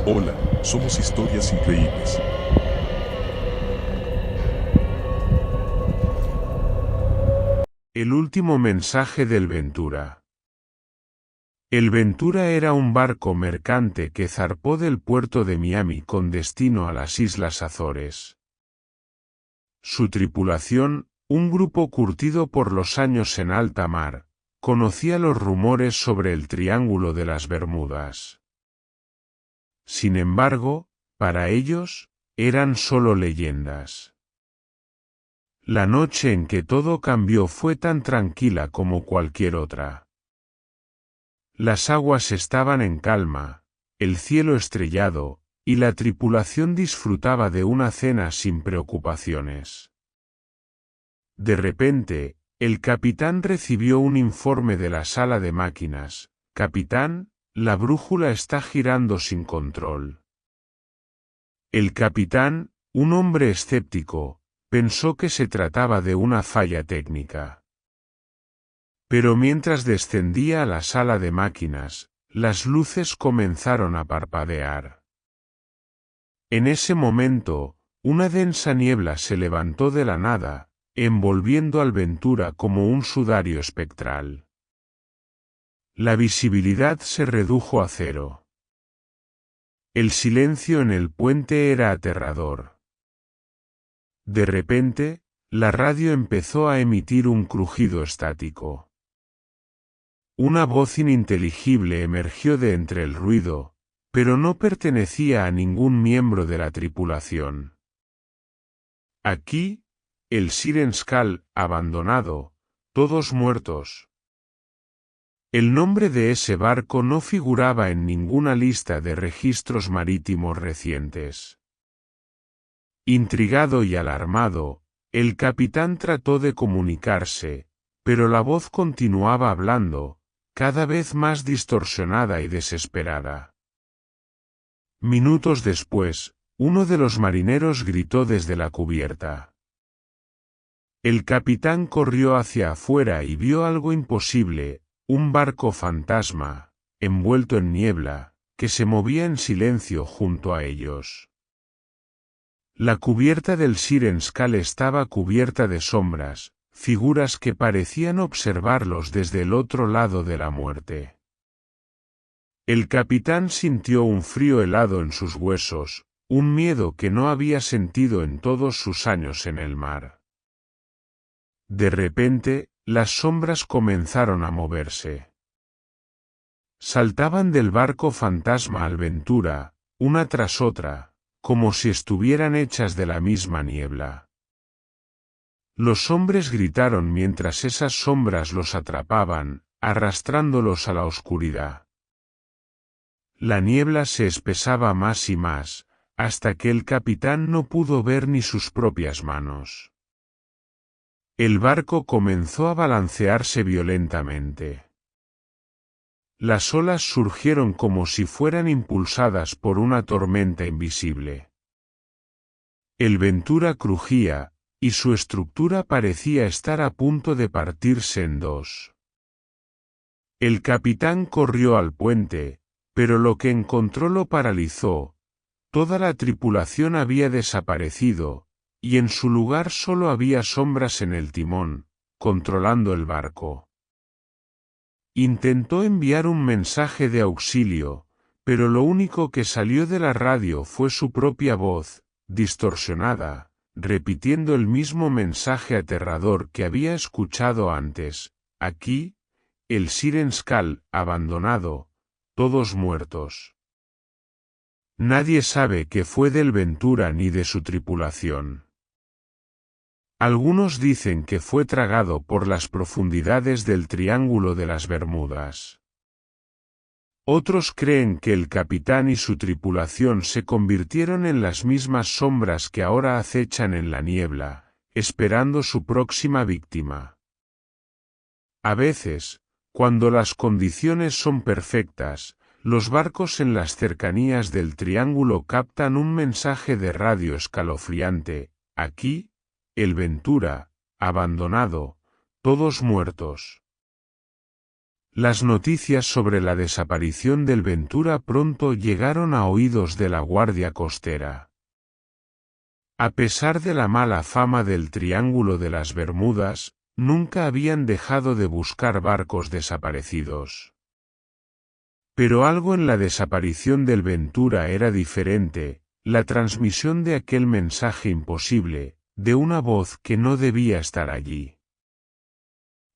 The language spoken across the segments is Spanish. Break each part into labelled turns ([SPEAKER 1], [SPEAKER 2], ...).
[SPEAKER 1] Hola, somos Historias Increíbles.
[SPEAKER 2] El último mensaje del Ventura. El Ventura era un barco mercante que zarpó del puerto de Miami con destino a las Islas Azores. Su tripulación, un grupo curtido por los años en alta mar, conocía los rumores sobre el Triángulo de las Bermudas. Sin embargo, para ellos, eran solo leyendas. La noche en que todo cambió fue tan tranquila como cualquier otra. Las aguas estaban en calma, el cielo estrellado, y la tripulación disfrutaba de una cena sin preocupaciones. De repente, el capitán recibió un informe de la sala de máquinas. «Capitán, la brújula está girando sin control». El capitán, un hombre escéptico, pensó que se trataba de una falla técnica. Pero mientras descendía a la sala de máquinas, las luces comenzaron a parpadear. En ese momento, una densa niebla se levantó de la nada, envolviendo al Ventura como un sudario espectral. La visibilidad se redujo a cero. El silencio en el puente era aterrador. De repente, la radio empezó a emitir un crujido estático. Una voz ininteligible emergió de entre el ruido, pero no pertenecía a ningún miembro de la tripulación. Aquí, el Siren Skull, abandonado, todos muertos. El nombre de ese barco no figuraba en ninguna lista de registros marítimos recientes. Intrigado y alarmado, el capitán trató de comunicarse, pero la voz continuaba hablando, cada vez más distorsionada y desesperada. Minutos después, uno de los marineros gritó desde la cubierta. El capitán corrió hacia afuera y vio algo imposible, un barco fantasma, envuelto en niebla, que se movía en silencio junto a ellos. La cubierta del Siren Skull estaba cubierta de sombras, figuras que parecían observarlos desde el otro lado de la muerte. El capitán sintió un frío helado en sus huesos, un miedo que no había sentido en todos sus años en el mar. De repente, las sombras comenzaron a moverse. Saltaban del barco fantasma al Ventura, una tras otra, como si estuvieran hechas de la misma niebla. Los hombres gritaron mientras esas sombras los atrapaban, arrastrándolos a la oscuridad. La niebla se espesaba más y más, hasta que el capitán no pudo ver ni sus propias manos. El barco comenzó a balancearse violentamente. Las olas surgieron como si fueran impulsadas por una tormenta invisible. El Ventura crujía, y su estructura parecía estar a punto de partirse en dos. El capitán corrió al puente, pero lo que encontró lo paralizó. Toda la tripulación había desaparecido, y en su lugar solo había sombras en el timón, controlando el barco. Intentó enviar un mensaje de auxilio, pero lo único que salió de la radio fue su propia voz, distorsionada, repitiendo el mismo mensaje aterrador que había escuchado antes. Aquí, el Siren Skull, abandonado, todos muertos. Nadie sabe qué fue del Ventura ni de su tripulación. Algunos dicen que fue tragado por las profundidades del Triángulo de las Bermudas. Otros creen que el capitán y su tripulación se convirtieron en las mismas sombras que ahora acechan en la niebla, esperando su próxima víctima. A veces, cuando las condiciones son perfectas, los barcos en las cercanías del Triángulo captan un mensaje de radio escalofriante. Aquí, el Ventura, abandonado, todos muertos. Las noticias sobre la desaparición del Ventura pronto llegaron a oídos de la Guardia Costera. A pesar de la mala fama del Triángulo de las Bermudas, nunca habían dejado de buscar barcos desaparecidos. Pero algo en la desaparición del Ventura era diferente, la transmisión de aquel mensaje imposible, de una voz que no debía estar allí.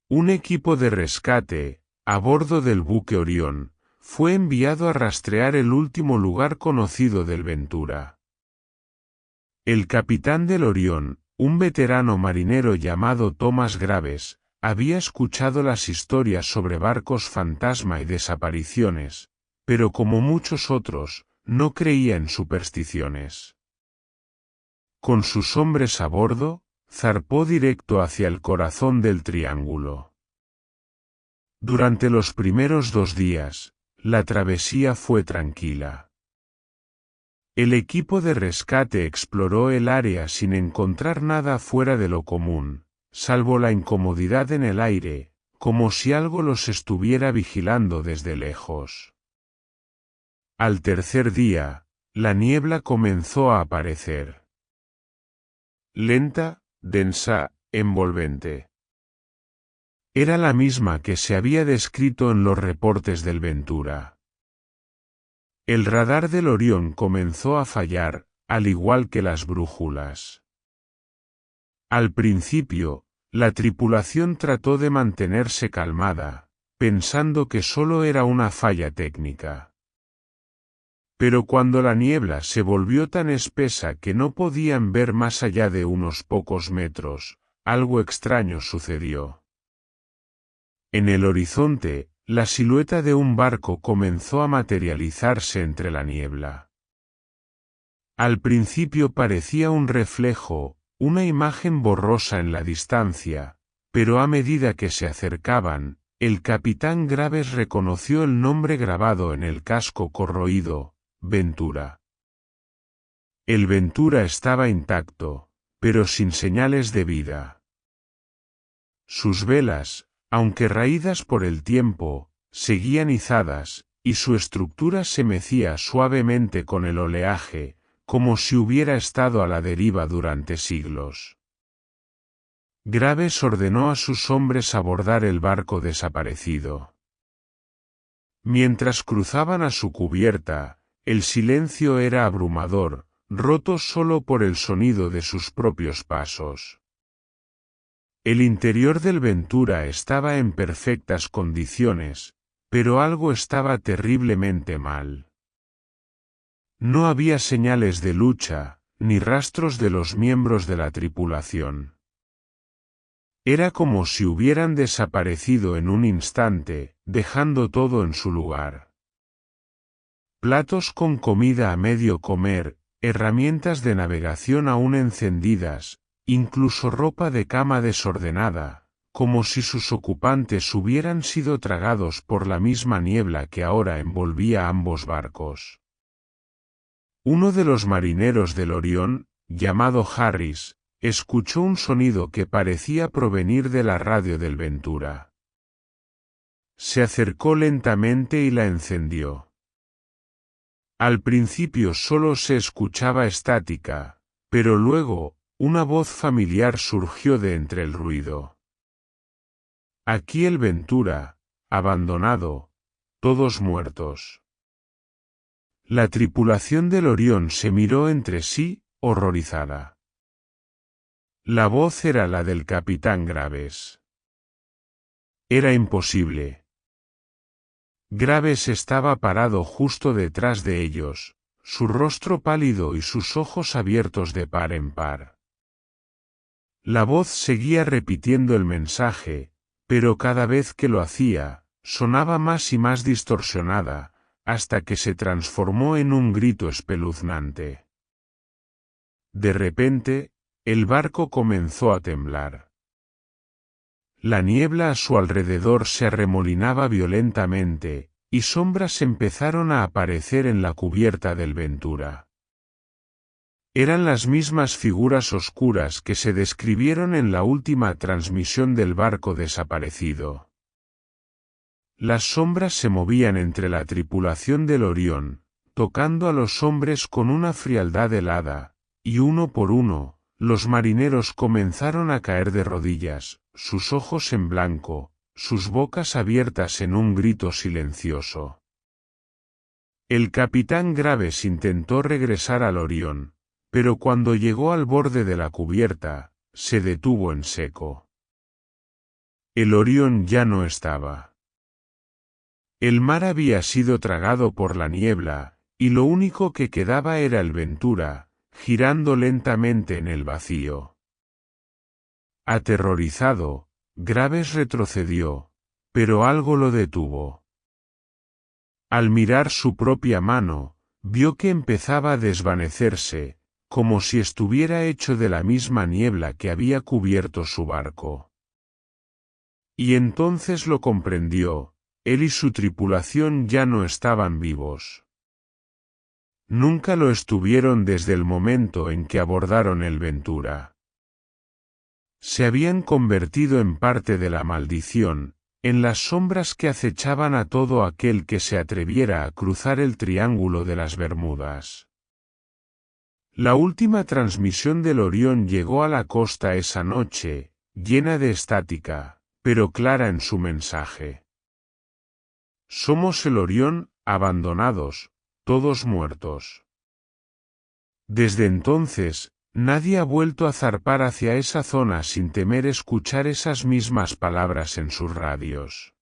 [SPEAKER 2] Un equipo de rescate, a bordo del buque Orión, fue enviado a rastrear el último lugar conocido del Ventura. El capitán del Orión, un veterano marinero llamado Tomás Graves, había escuchado las historias sobre barcos fantasma y desapariciones, pero como muchos otros, no creía en supersticiones. Con sus hombres a bordo, zarpó directo hacia el corazón del Triángulo. Durante los primeros 2 días, la travesía fue tranquila. El equipo de rescate exploró el área sin encontrar nada fuera de lo común, salvo la incomodidad en el aire, como si algo los estuviera vigilando desde lejos. Al tercer día, la niebla comenzó a aparecer. Lenta, densa, envolvente. Era la misma que se había descrito en los reportes del Ventura. El radar del Orión comenzó a fallar, al igual que las brújulas. Al principio, la tripulación trató de mantenerse calmada, pensando que solo era una falla técnica. Pero cuando la niebla se volvió tan espesa que no podían ver más allá de unos pocos metros, algo extraño sucedió. En el horizonte, la silueta de un barco comenzó a materializarse entre la niebla. Al principio parecía un reflejo, una imagen borrosa en la distancia, pero a medida que se acercaban, el capitán Graves reconoció el nombre grabado en el casco corroído: Ventura. El Ventura estaba intacto, pero sin señales de vida. Sus velas, aunque raídas por el tiempo, seguían izadas, y su estructura se mecía suavemente con el oleaje, como si hubiera estado a la deriva durante siglos. Graves ordenó a sus hombres abordar el barco desaparecido. Mientras cruzaban a su cubierta, el silencio era abrumador, roto solo por el sonido de sus propios pasos. El interior del Ventura estaba en perfectas condiciones, pero algo estaba terriblemente mal. No había señales de lucha, ni rastros de los miembros de la tripulación. Era como si hubieran desaparecido en un instante, dejando todo en su lugar. Platos con comida a medio comer, herramientas de navegación aún encendidas, incluso ropa de cama desordenada, como si sus ocupantes hubieran sido tragados por la misma niebla que ahora envolvía ambos barcos. Uno de los marineros del Orión, llamado Harris, escuchó un sonido que parecía provenir de la radio del Ventura. Se acercó lentamente y la encendió. Al principio solo se escuchaba estática, pero luego, una voz familiar surgió de entre el ruido. Aquí el Ventura, abandonado, todos muertos. La tripulación del Orión se miró entre sí, horrorizada. La voz era la del capitán Graves. Era imposible. Graves estaba parado justo detrás de ellos, su rostro pálido y sus ojos abiertos de par en par. La voz seguía repitiendo el mensaje, pero cada vez que lo hacía, sonaba más y más distorsionada, hasta que se transformó en un grito espeluznante. De repente, el barco comenzó a temblar. La niebla a su alrededor se arremolinaba violentamente, y sombras empezaron a aparecer en la cubierta del Ventura. Eran las mismas figuras oscuras que se describieron en la última transmisión del barco desaparecido. Las sombras se movían entre la tripulación del Orión, tocando a los hombres con una frialdad helada, y uno por uno, los marineros comenzaron a caer de rodillas, sus ojos en blanco, sus bocas abiertas en un grito silencioso. El capitán Graves intentó regresar al Orión, pero cuando llegó al borde de la cubierta, se detuvo en seco. El Orión ya no estaba. El mar había sido tragado por la niebla, y lo único que quedaba era el Ventura, girando lentamente en el vacío. Aterrorizado, Graves retrocedió, pero algo lo detuvo. Al mirar su propia mano, vio que empezaba a desvanecerse, como si estuviera hecho de la misma niebla que había cubierto su barco. Y entonces lo comprendió, él y su tripulación ya no estaban vivos. Nunca lo estuvieron desde el momento en que abordaron el Ventura. Se habían convertido en parte de la maldición, en las sombras que acechaban a todo aquel que se atreviera a cruzar el Triángulo de las Bermudas. La última transmisión del Orión llegó a la costa esa noche, llena de estática, pero clara en su mensaje. Somos el Orión, abandonados, todos muertos. Desde entonces, nadie ha vuelto a zarpar hacia esa zona sin temer escuchar esas mismas palabras en sus radios.